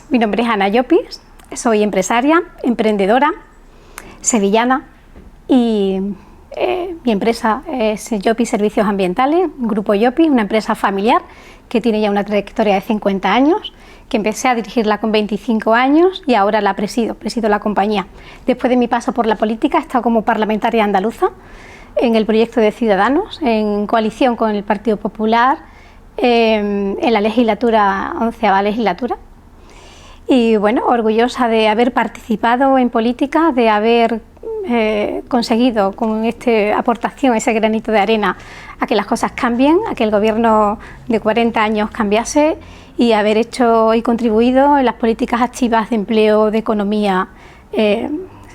mi nombre es Ana Llopis, soy empresaria, emprendedora, sevillana y mi empresa es Llopis Servicios Ambientales, Grupo Llopis, una empresa familiar que tiene ya una trayectoria de 50 años, que empecé a dirigirla con 25 años y ahora la presido la compañía. Después de mi paso por la política he estado como parlamentaria andaluza en el proyecto de Ciudadanos, en coalición con el Partido Popular, en la legislatura, 11ª legislatura. Y bueno, orgullosa de haber participado en política, de haber conseguido con esta aportación, ese granito de arena, a que las cosas cambien, a que el gobierno de 40 años cambiase y haber hecho y contribuido en las políticas activas de empleo, de economía,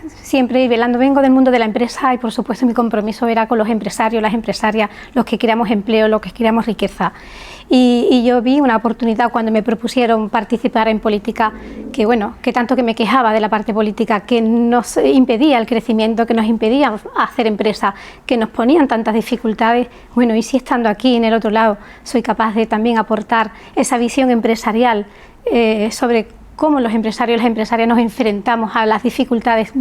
siempre velando. Vengo del mundo de la empresa y por supuesto mi compromiso era con los empresarios, las empresarias, los que queríamos empleo, los que queríamos riqueza. Y yo vi una oportunidad cuando me propusieron participar en política, que bueno, que tanto que me quejaba de la parte política, que nos impedía el crecimiento, que nos impedía hacer empresa, que nos ponían tantas dificultades. Bueno, y si estando aquí en el otro lado soy capaz de también aportar esa visión empresarial sobre cómo los empresarios y las empresarias nos enfrentamos a las dificultades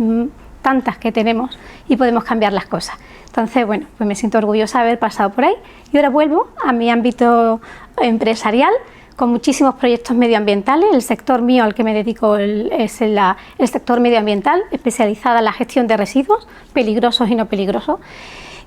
tantas que tenemos y podemos cambiar las cosas. Entonces, bueno, pues me siento orgullosa de haber pasado por ahí y ahora vuelvo a mi ámbito empresarial con muchísimos proyectos medioambientales. El sector mío al que me dedico es el sector medioambiental, especializada en la gestión de residuos peligrosos y no peligrosos.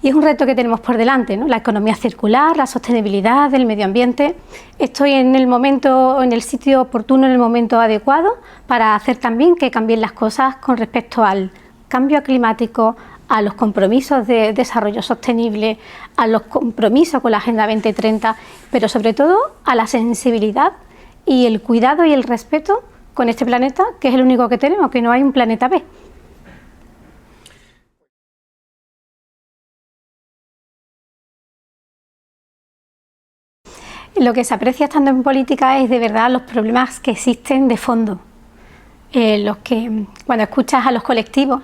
Y es un reto que tenemos por delante, ¿no? La economía circular, la sostenibilidad del medio ambiente. Estoy en el sitio oportuno, en el momento adecuado para hacer también que cambien las cosas con respecto al cambio climático, a los compromisos de desarrollo sostenible, a los compromisos con la Agenda 2030, pero sobre todo a la sensibilidad y el cuidado y el respeto con este planeta, que es el único que tenemos, que no hay un planeta B. Lo que se aprecia estando en política es de verdad los problemas que existen de fondo, los que cuando escuchas a los colectivos,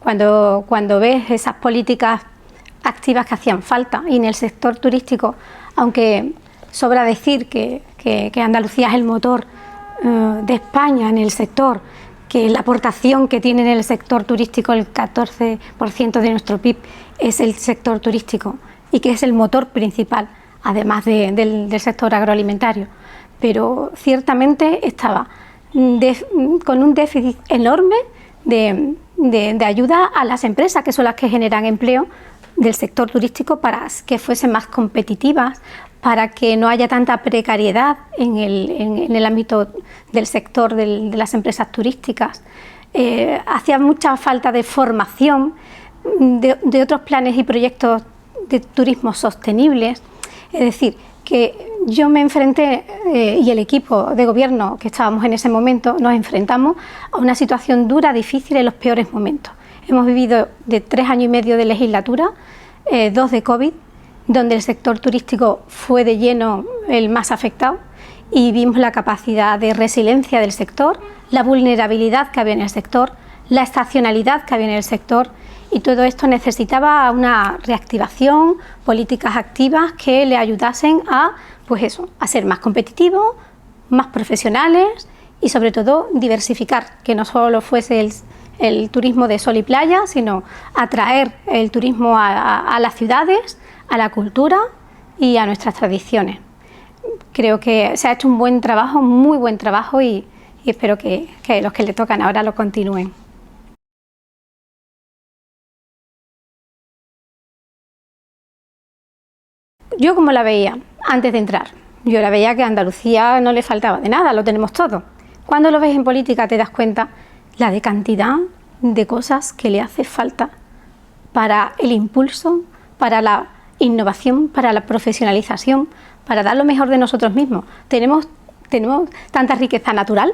cuando ves esas políticas activas que hacían falta, y en el sector turístico, aunque sobra decir que Andalucía es el motor de España en el sector, que la aportación que tiene en el sector turístico, el 14% de nuestro PIB es el sector turístico y que es el motor principal, además del sector agroalimentario, pero ciertamente estaba con un déficit enorme de ayuda a las empresas, que son las que generan empleo del sector turístico, para que fuesen más competitivas, para que no haya tanta precariedad en el ámbito del sector de las empresas turísticas. Hacía mucha falta de formación, de otros planes y proyectos de turismo sostenibles. Es decir, que yo me enfrenté y el equipo de gobierno que estábamos en ese momento nos enfrentamos a una situación dura, difícil, en los peores momentos. Hemos vivido de 3 años y medio de legislatura, 2 de COVID, donde el sector turístico fue de lleno el más afectado y vimos la capacidad de resiliencia del sector, la vulnerabilidad que había en el sector, la estacionalidad que había en el sector. Y todo esto necesitaba una reactivación, políticas activas que le ayudasen a, pues eso, a ser más competitivos, más profesionales y sobre todo diversificar, que no solo fuese el turismo de sol y playa, sino atraer el turismo a las ciudades, a la cultura y a nuestras tradiciones. Creo que se ha hecho un buen trabajo, muy buen trabajo, y espero que los que le tocan ahora lo continúen. Yo como la veía antes de entrar, yo la veía que a Andalucía no le faltaba de nada, lo tenemos todo. Cuando lo ves en política te das cuenta la de cantidad de cosas que le hace falta para el impulso, para la innovación, para la profesionalización, para dar lo mejor de nosotros mismos. Tenemos tanta riqueza natural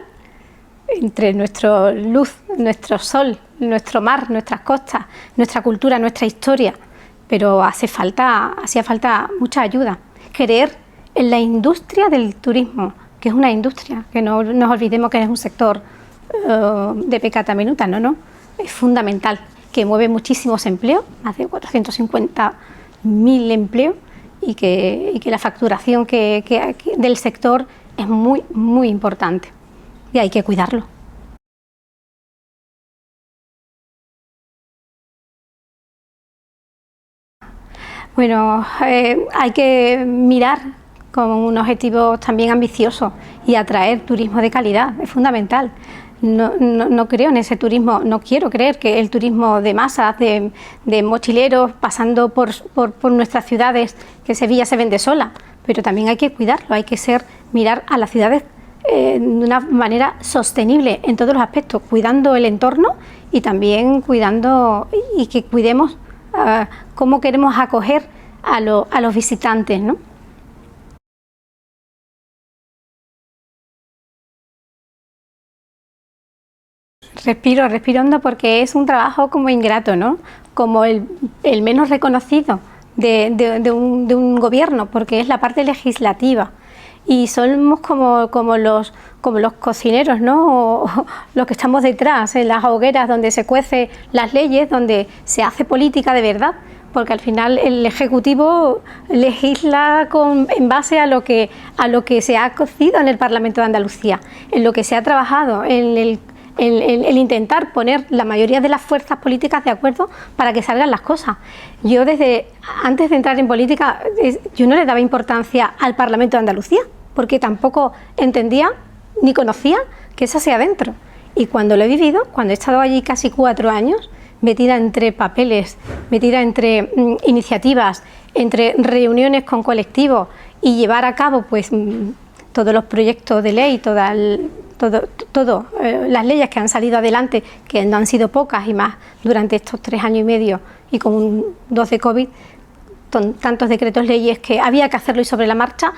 entre nuestra luz, nuestro sol, nuestro mar, nuestras costas, nuestra cultura, nuestra historia, pero hacía falta mucha ayuda. Creer en la industria del turismo, que es una industria, que no nos olvidemos que es un sector de pecata minuta, no, es fundamental, que mueve muchísimos empleos, más de 450.000 empleos, y que la facturación del sector es muy, muy importante. y hay que cuidarlo. Bueno, hay que mirar con un objetivo también ambicioso y atraer turismo de calidad, es fundamental. No creo en ese turismo, no quiero creer que el turismo de masas, de mochileros pasando por nuestras ciudades, que Sevilla se vende sola, pero también hay que cuidarlo, hay que mirar a las ciudades de una manera sostenible en todos los aspectos, cuidando el entorno y también cuidando y que cuidemos cómo queremos acoger a los visitantes, ¿no? Respiro hondo porque es un trabajo como ingrato, ¿no? Como el menos reconocido de un gobierno, porque es la parte legislativa. Y somos como los cocineros, ¿no? O los que estamos detrás, en las hogueras donde se cuecen las leyes, donde se hace política de verdad, porque al final el Ejecutivo legisla en base a lo que se ha cocido en el Parlamento de Andalucía, en lo que se ha trabajado, en el intentar poner la mayoría de las fuerzas políticas de acuerdo para que salgan las cosas. Yo antes de entrar en política, yo no le daba importancia al Parlamento de Andalucía, porque tampoco entendía ni conocía que eso sea dentro. Y cuando lo he vivido, cuando he estado allí casi 4 años, metida entre papeles, metida entre iniciativas, entre reuniones con colectivos y llevar a cabo pues todos los proyectos de ley, las leyes que han salido adelante, que no han sido pocas y más durante estos 3 años y medio y con 2 de COVID, tantos decretos leyes que había que hacerlo y sobre la marcha,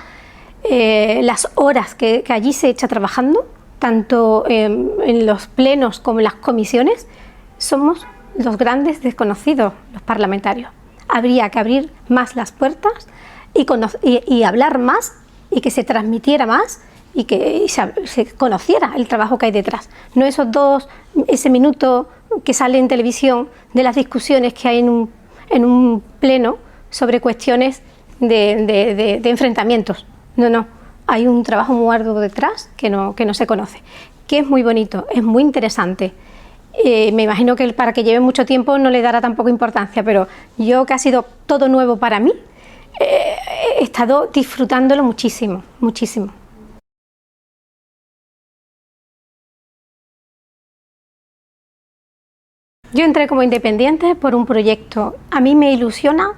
las horas que allí se echa trabajando, tanto en los plenos como en las comisiones, somos los grandes desconocidos, los parlamentarios. Habría que abrir más las puertas y hablar más y que se transmitiera más y que se conociera el trabajo que hay detrás. No ese minuto que sale en televisión de las discusiones que hay en un pleno sobre cuestiones de enfrentamientos. No, hay un trabajo muy arduo detrás que no se conoce, que es muy bonito, es muy interesante. Me imagino que para que lleve mucho tiempo no le dará tampoco importancia, pero yo, que ha sido todo nuevo para mí, he estado disfrutándolo muchísimo, muchísimo. Yo entré como independiente por un proyecto. A mí me ilusiona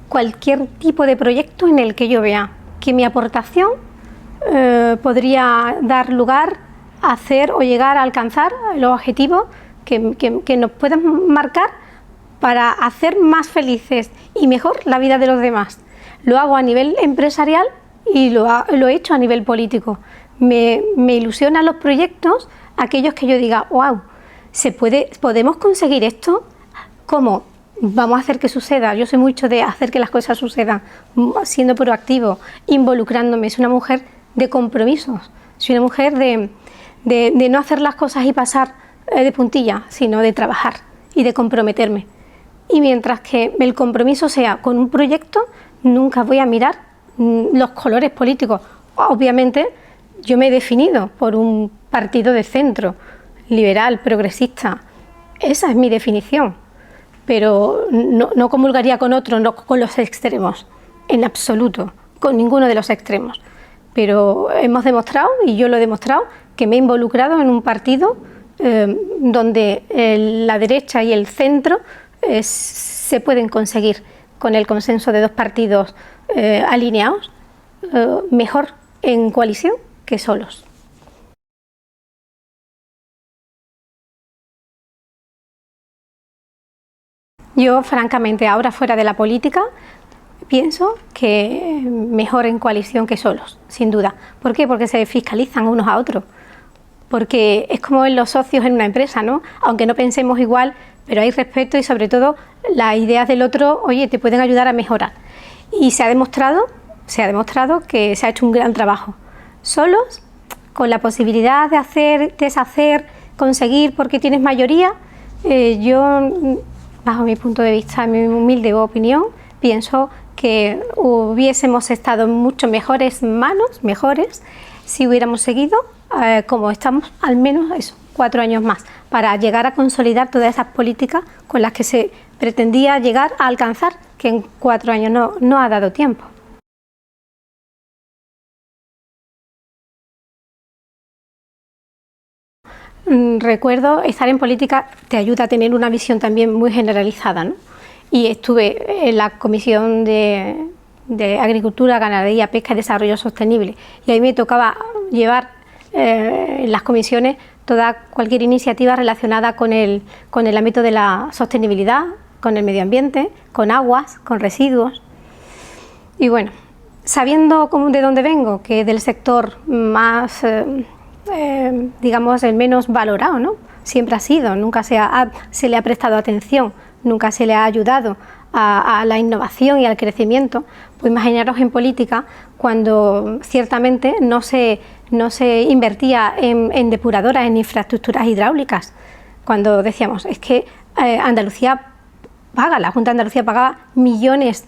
cualquier tipo de proyecto en el que yo vea que mi aportación podría dar lugar a hacer o llegar a alcanzar los objetivos que nos puedan marcar para hacer más felices y mejor la vida de los demás. Lo hago a nivel empresarial y lo he hecho a nivel político. Me ilusionan los proyectos, aquellos que yo diga, wow, ¿podemos conseguir esto? ¿Cómo? Vamos a hacer que suceda. Yo soy mucho de hacer que las cosas sucedan, siendo proactivo, involucrándome. Soy una mujer de compromisos, soy una mujer de no hacer las cosas y pasar de puntilla, sino de trabajar y de comprometerme. Y mientras que el compromiso sea con un proyecto, nunca voy a mirar los colores políticos. Obviamente yo me he definido por un partido de centro, liberal, progresista. Esa es mi definición, pero no comulgaría con otros, no con los extremos, en absoluto, con ninguno de los extremos. Pero hemos demostrado, y yo lo he demostrado, que me he involucrado en un partido donde la derecha y el centro se pueden conseguir con el consenso de 2 partidos alineados, mejor en coalición que solos. Yo, francamente, ahora fuera de la política, pienso que mejor en coalición que solos, sin duda. ¿Por qué? Porque se fiscalizan unos a otros. Porque es como en los socios en una empresa, ¿no? Aunque no pensemos igual, pero hay respeto y sobre todo las ideas del otro, oye, te pueden ayudar a mejorar. Y se ha demostrado que se ha hecho un gran trabajo. Solos, con la posibilidad de hacer, deshacer, conseguir, porque tienes mayoría, yo, bajo mi punto de vista, en mi humilde opinión, pienso que hubiésemos estado en mucho mejores manos, si hubiéramos seguido como estamos, al menos eso, 4 años más, para llegar a consolidar todas esas políticas con las que se pretendía llegar a alcanzar, que en 4 años no ha dado tiempo. Recuerdo estar en política te ayuda a tener una visión también muy generalizada, ¿no? Y estuve en la Comisión de Agricultura, Ganadería, Pesca y Desarrollo Sostenible, y ahí me tocaba llevar en las comisiones cualquier iniciativa relacionada con el ámbito de la sostenibilidad, con el medio ambiente, con aguas, con residuos. Y bueno, sabiendo de dónde vengo, que es del sector más digamos, el menos valorado, ¿no? Siempre ha sido, nunca se le ha prestado atención, nunca se le ha ayudado a la innovación y al crecimiento. Pues imaginaros en política cuando ciertamente no se invertía en depuradoras, en infraestructuras hidráulicas, cuando decíamos, es que Andalucía paga, la Junta de Andalucía pagaba millones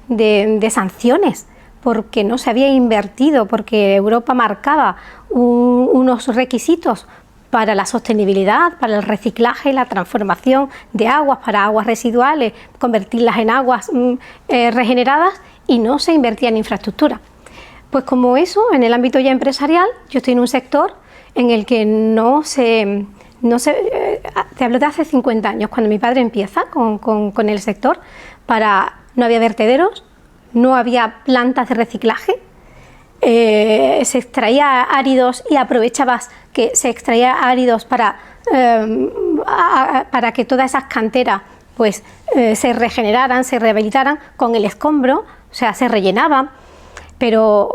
de sanciones porque no se había invertido, porque Europa marcaba unos requisitos para la sostenibilidad, para el reciclaje y la transformación de aguas, para aguas residuales, convertirlas en aguas regeneradas, y no se invertía en infraestructura. Pues como eso, en el ámbito ya empresarial, yo estoy en un sector en el que te hablo de hace 50 años, cuando mi padre empieza con el sector, no había vertederos, no había plantas de reciclaje, se extraía áridos y aprovechabas que se extraía áridos para que todas esas canteras pues, se regeneraran, se rehabilitaran con el escombro, o sea, se rellenaban, pero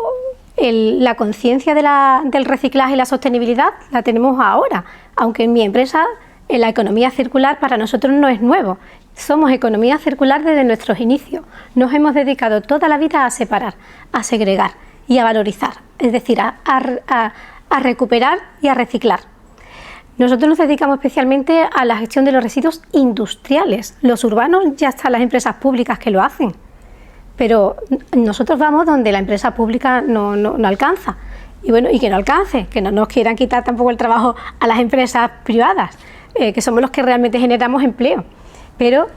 la conciencia del reciclaje y la sostenibilidad la tenemos ahora, aunque en mi empresa la economía circular para nosotros no es nuevo. Somos economía circular desde nuestros inicios. Nos hemos dedicado toda la vida a separar, a segregar y a valorizar, es decir, a recuperar y a reciclar. Nosotros nos dedicamos especialmente a la gestión de los residuos industriales. Los urbanos ya están las empresas públicas que lo hacen, pero nosotros vamos donde la empresa pública no alcanza. Y bueno, y que no alcance, que no nos quieran quitar tampoco el trabajo a las empresas privadas, que somos los que realmente generamos empleo. Pero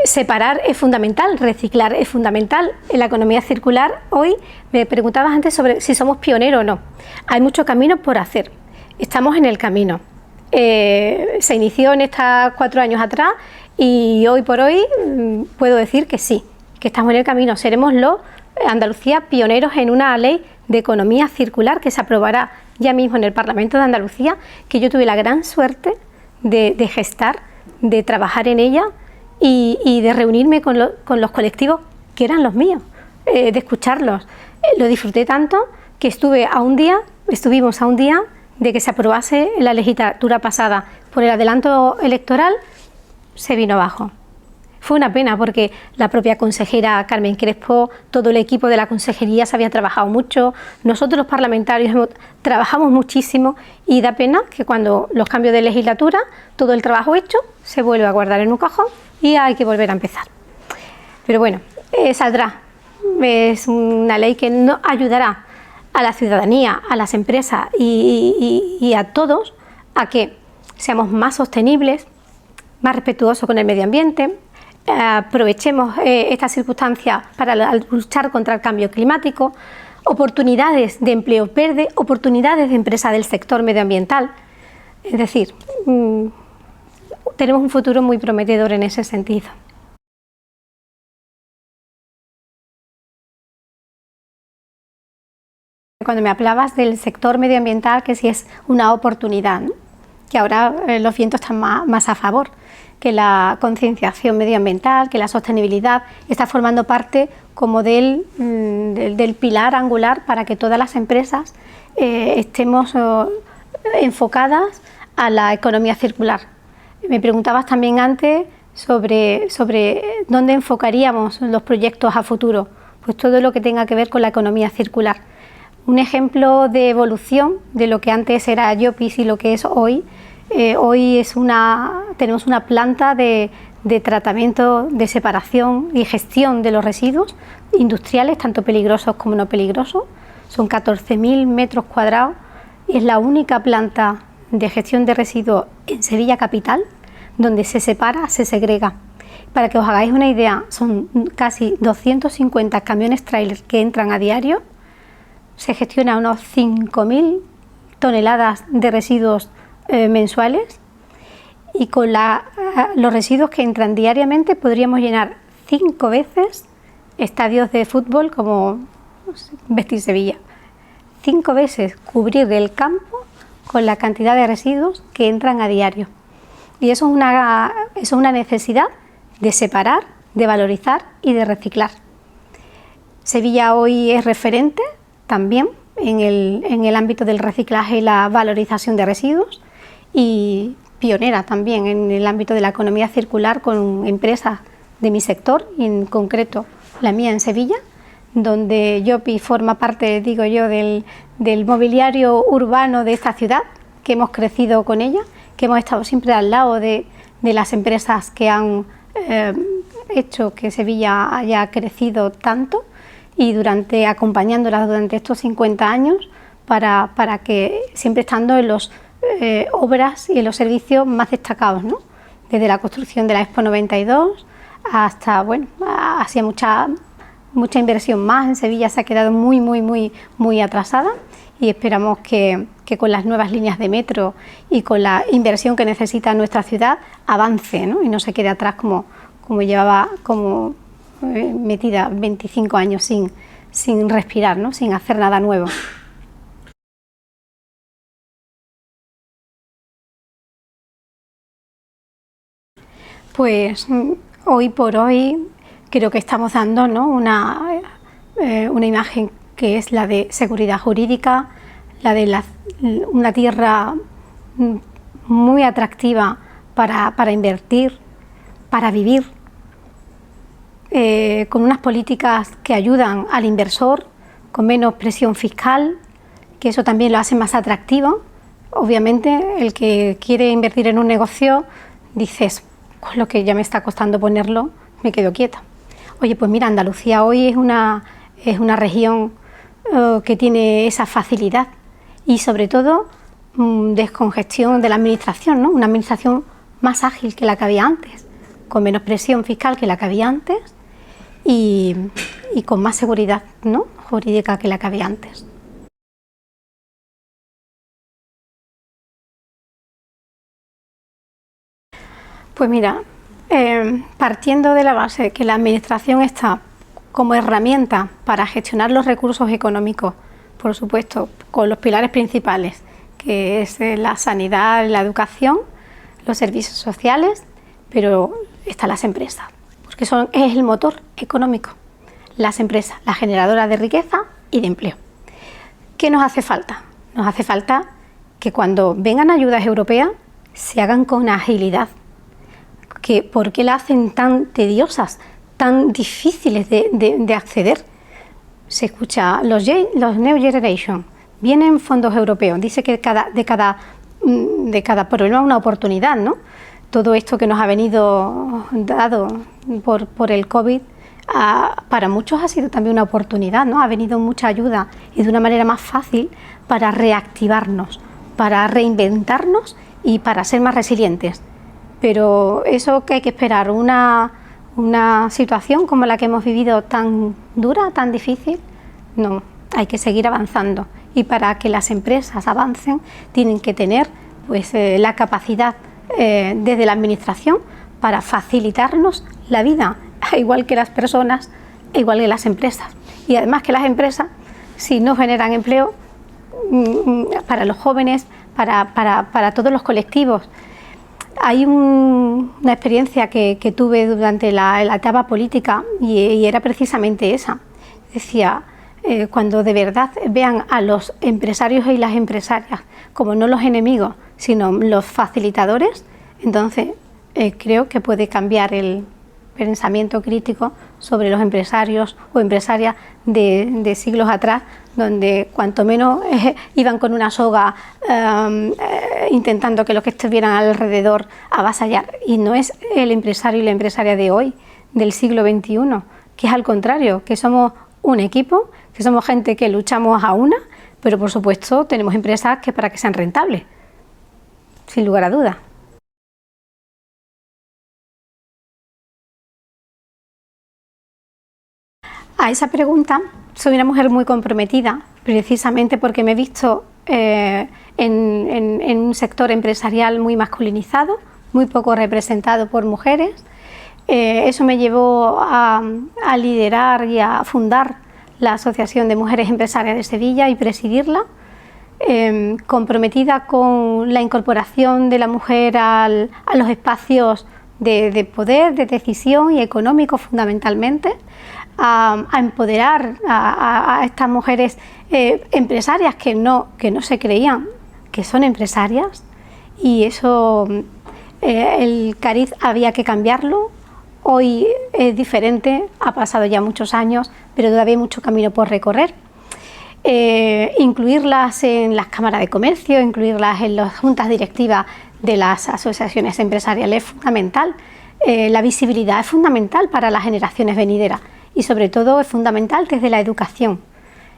separar es fundamental, reciclar es fundamental. En la economía circular, hoy me preguntabas antes sobre si somos pioneros o no. Hay mucho camino por hacer, estamos en el camino. Se inició en estos 4 años atrás y hoy por hoy puedo decir que sí, que estamos en el camino. Seremos Andalucía pioneros en una ley de economía circular que se aprobará ya mismo en el Parlamento de Andalucía, que yo tuve la gran suerte de gestar, de trabajar en ella y de reunirme con los colectivos que eran los míos, de escucharlos. Lo disfruté tanto que estuvimos a un día de que se aprobase en la legislatura pasada. Por el adelanto electoral se vino abajo. Fue una pena porque la propia consejera Carmen Crespo, todo el equipo de la consejería se había trabajado mucho, nosotros los parlamentarios trabajamos muchísimo y da pena que cuando los cambios de legislatura, todo el trabajo hecho se vuelve a guardar en un cajón y hay que volver a empezar. Pero bueno, saldrá. Es una ley que nos ayudará a la ciudadanía, a las empresas y a todos a que seamos más sostenibles, más respetuosos con el medio ambiente. Aprovechemos estas circunstancias para luchar contra el cambio climático, oportunidades de empleo verde, oportunidades de empresa del sector medioambiental. Es decir, tenemos un futuro muy prometedor en ese sentido. Cuando me hablabas del sector medioambiental, que sí es una oportunidad, ¿no? Que ahora los vientos están más a favor, que la concienciación medioambiental, que la sostenibilidad está formando parte como del pilar angular para que todas las empresas estemos enfocadas a la economía circular. Me preguntabas también antes sobre dónde enfocaríamos los proyectos a futuro, pues todo lo que tenga que ver con la economía circular. Un ejemplo de evolución de lo que antes era Llopis y lo que es hoy. Hoy tenemos una planta de tratamiento, de separación y gestión de los residuos industriales, tanto peligrosos como no peligrosos. son 14.000 metros cuadrados y es la única planta de gestión de residuos en Sevilla capital donde se separa, se segrega. Para que os hagáis una idea, son casi 250 camiones trailer que entran a diario, se gestiona unos 5.000 toneladas de residuos mensuales y con los residuos que entran diariamente podríamos llenar 5 veces estadios de fútbol como Betis Sevilla. 5 veces cubrir el campo con la cantidad de residuos que entran a diario. Y eso es una necesidad de separar, de valorizar y de reciclar. Sevilla hoy es referente también en el ámbito del reciclaje y la valorización de residuos y pionera también en el ámbito de la economía circular con empresas de mi sector y en concreto la mía en Sevilla, donde Yopi forma parte, digo yo, del mobiliario urbano de esta ciudad, que hemos crecido con ella, que hemos estado siempre al lado de las empresas que han hecho que Sevilla haya crecido tanto y acompañándolas durante estos 50 años para que siempre estando en las obras y en los servicios más destacados, ¿no? Desde la construcción de la Expo 92 hasta, bueno, hacía mucha inversión más. En Sevilla se ha quedado muy atrasada y esperamos que con las nuevas líneas de metro y con la inversión que necesita nuestra ciudad avance, ¿no? Y no se quede atrás como llevaba metida 25 años sin respirar, ¿no? Sin hacer nada nuevo. Pues hoy por hoy creo que estamos dando, ¿no? una imagen que es la de seguridad jurídica, la de una tierra muy atractiva para invertir, para vivir, con unas políticas que ayudan al inversor, con menos presión fiscal, que eso también lo hace más atractivo. Obviamente el que quiere invertir en un negocio dices, con lo que ya me está costando ponerlo, me quedo quieta. Oye, pues mira, Andalucía hoy es una región que tiene esa facilidad y sobre todo descongestión de la administración, ¿no? Una administración más ágil que la que había antes, con menos presión fiscal que la que había antes y con más seguridad, ¿no? Jurídica que la que había antes. Pues mira, partiendo de la base de que la administración está como herramienta para gestionar los recursos económicos, por supuesto, con los pilares principales, que es la sanidad, la educación, los servicios sociales, pero están las empresas, porque es el motor económico, las empresas, las generadoras de riqueza y de empleo. ¿Qué nos hace falta? Nos hace falta que cuando vengan ayudas europeas se hagan con agilidad. ¿Por qué las hacen tan tediosas, tan difíciles de acceder? Se escucha los New Generation, vienen fondos europeos, dice que de cada problema una oportunidad, ¿no? Todo esto que nos ha venido dado por el COVID, para muchos ha sido también una oportunidad, ¿no? Ha venido mucha ayuda y de una manera más fácil para reactivarnos, para reinventarnos y para ser más resilientes. Pero eso que hay que esperar, una situación como la que hemos vivido tan dura, tan difícil, no, hay que seguir avanzando. Y para que las empresas avancen tienen que tener pues, la capacidad desde la administración para facilitarnos la vida, igual que las personas, igual que las empresas. Y además que las empresas, si no generan empleo para los jóvenes, para todos los colectivos. Hay una experiencia que tuve durante la etapa política y era precisamente esa. Decía, cuando de verdad vean a los empresarios y las empresarias como no los enemigos, sino los facilitadores, entonces creo que puede cambiar el pensamiento crítico sobre los empresarios o empresarias de siglos atrás, donde cuanto menos iban con una soga intentando que los que estuvieran alrededor avasallar. Y no es el empresario y la empresaria de hoy, del siglo XXI, que es al contrario, que somos un equipo, que somos gente que luchamos a una, pero por supuesto tenemos empresas que para que sean rentables, sin lugar a dudas. A esa pregunta, soy una mujer muy comprometida, precisamente porque me he visto en un sector empresarial muy masculinizado, muy poco representado por mujeres. Eso me llevó a liderar y a fundar la Asociación de Mujeres Empresarias de Sevilla y presidirla, comprometida con la incorporación de la mujer a los espacios de poder, de decisión y económico fundamentalmente, a empoderar a estas mujeres empresarias que no se creían que son empresarias, y eso el cariz había que cambiarlo. Hoy es diferente, ha pasado ya muchos años, pero todavía hay mucho camino por recorrer. Incluirlas en las cámaras de comercio, incluirlas en las juntas directivas de las asociaciones empresariales es fundamental. La visibilidad es fundamental para las generaciones venideras y sobre todo es fundamental desde la educación,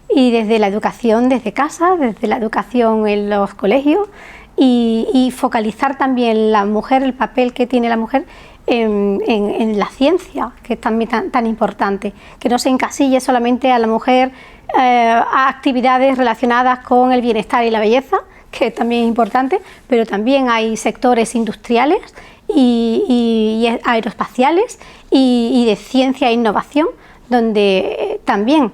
y desde la educación desde casa, desde la educación en los colegios, y focalizar también la mujer, el papel que tiene la mujer en la ciencia, que es también tan importante, que no se encasille solamente a la mujer a actividades relacionadas con el bienestar y la belleza, que también es importante, pero también hay sectores industriales y aeroespaciales y de ciencia e innovación, donde también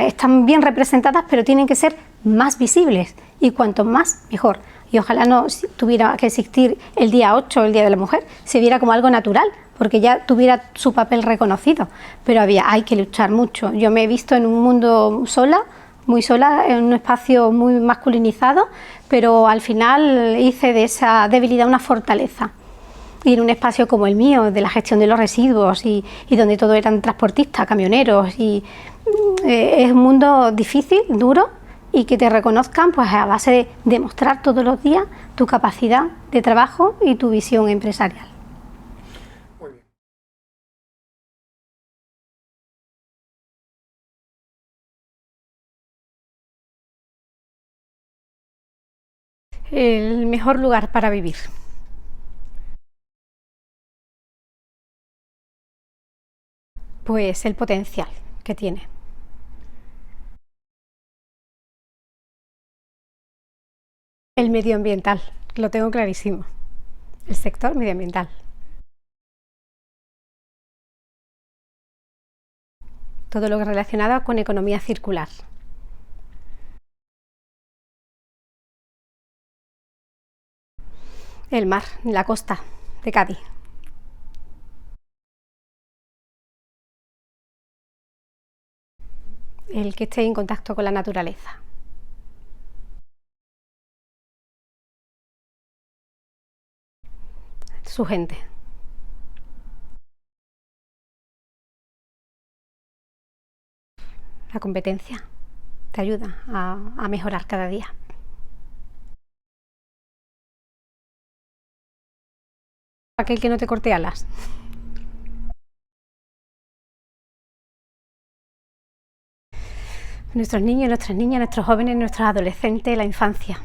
están bien representadas, pero tienen que ser más visibles, y cuanto más mejor. Y ojalá no tuviera que existir el día 8, el Día de la Mujer, se viera como algo natural, porque ya tuviera su papel reconocido, pero hay que luchar mucho. Yo me he visto en un mundo sola, muy sola, en un espacio muy masculinizado, pero al final hice de esa debilidad una fortaleza. Y en un espacio como el mío, de la gestión de los residuos y donde todo eran transportistas, camioneros, y es un mundo difícil, duro, y que te reconozcan pues a base de demostrar todos los días tu capacidad de trabajo y tu visión empresarial. Muy bien. El mejor lugar para vivir. Pues el potencial que tiene. El medioambiental, lo tengo clarísimo. El sector medioambiental. Todo lo que es relacionado con economía circular. El mar, la costa de Cádiz. El que esté en contacto con la naturaleza. Su gente. La competencia te ayuda a mejorar cada día. Aquel que no te corte alas. Nuestros niños, nuestras niñas, nuestros jóvenes, nuestros adolescentes, la infancia.